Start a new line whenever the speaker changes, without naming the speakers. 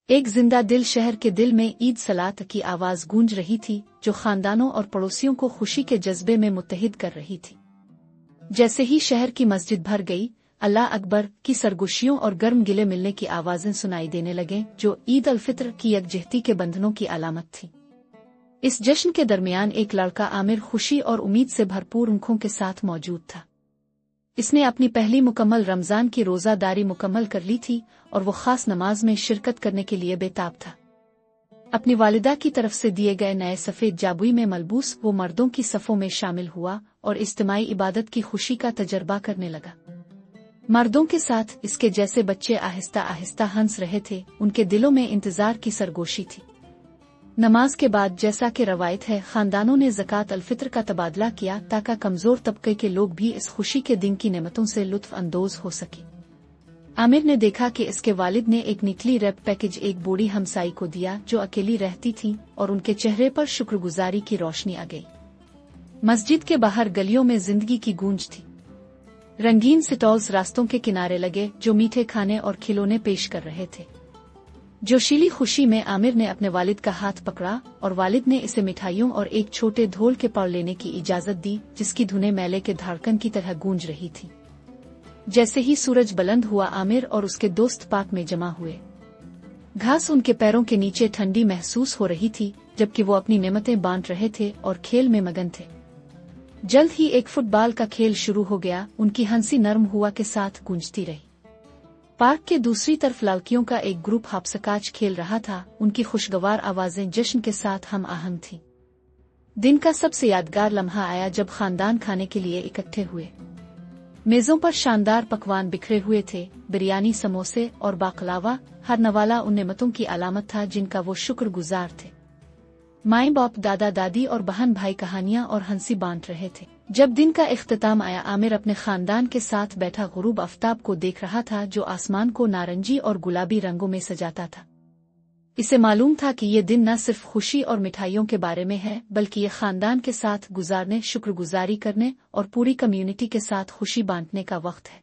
एक जिंदा दिल शहर के दिल में ईद सलात की आवाज गूंज रही थी, जो खानदानों और पड़ोसियों को खुशी के जज्बे में मुत्तहिद कर रही थी। जैसे ही शहर की मस्जिद भर गई, अल्लाह अकबर की सरगोशियों और गर्म गिले मिलने की आवाजें सुनाई देने लगे, जो ईद अल फित्र की यकजहती के बंधनों की अलामत थी। इस जश्न के दरमियान एक लड़का आमिर खुशी और उम्मीद से भरपूर आंखों के साथ मौजूद था। इसने अपनी पहली मुकम्मल रमजान की रोज़ादारी मुकम्मल कर ली थी और वो खास नमाज में शिरकत करने के लिए बेताब था। अपनी वालिदा की तरफ से दिए गए नए सफ़ेद जाबुई में मलबूस वो मर्दों की सफ़ों में शामिल हुआ और इज्तिमाई इबादत की खुशी का तजर्बा करने लगा। मर्दों के साथ इसके जैसे बच्चे आहिस्ता आहिस्ता हंस रहे थे, उनके दिलों में इंतजार की सरगोशी थी। नमाज के बाद जैसा कि रवायत है, खानदानों ने ज़कात अल फित्र का तबादला किया ताकि कमजोर तबके के लोग भी इस खुशी के दिन की नेमतों से लुत्फ अंदोज हो सके। आमिर ने देखा कि इसके वालिद ने एक निकली रैप पैकेज एक बूढ़ी हमसाई को दिया जो अकेली रहती थी, और उनके चेहरे पर शुक्रगुजारी की रोशनी आ गई। मस्जिद के बाहर गलियों में जिंदगी की गूंज थी। रंगीन स्टॉल्स रास्तों के किनारे लगे जो मीठे खाने और खिलौने पेश कर रहे थे। जोशीली खुशी में आमिर ने अपने वालिद का हाथ पकड़ा और वालिद ने इसे मिठाइयों और एक छोटे ढोल के पड़ लेने की इजाजत दी, जिसकी धुनें मेले के धड़कन की तरह गूंज रही थी। जैसे ही सूरज बुलंद हुआ, आमिर और उसके दोस्त पार्क में जमा हुए। घास उनके पैरों के नीचे ठंडी महसूस हो रही थी, जबकि वो अपनी नेमतें बांट रहे थे और खेल में मगन थे। जल्द ही एक फुटबॉल का खेल शुरू हो गया। उनकी हंसी नरम हुआ के साथ गूंजती रही। पार्क के दूसरी तरफ लड़कियों का एक ग्रुप हापसकाच खेल रहा था। उनकी खुशगवार आवाजें जश्न के साथ हम आहंग थीं। दिन का सबसे यादगार लम्हा आया जब खानदान खाने के लिए इकट्ठे हुए। मेजों पर शानदार पकवान बिखरे हुए थे, बिरयानी, समोसे और बाकलावा। हर नवाला उन नेमतों की अलामत था जिनका वो शुक्रगुजार थे। माएं बाप, दादा दादी और बहन भाई कहानियां और हंसी बांट रहे थे। जब दिन का इख्तिताम आया, आमिर अपने खानदान के साथ बैठा गुरूब आफ्ताब को देख रहा था, जो आसमान को नारंगी और गुलाबी रंगों में सजाता था। इसे मालूम था कि ये दिन न सिर्फ खुशी और मिठाइयों के बारे में है, बल्कि ये खानदान के साथ गुजारने, शुक्रगुजारी करने और पूरी कम्युनिटी के साथ खुशी बांटने का वक्त है।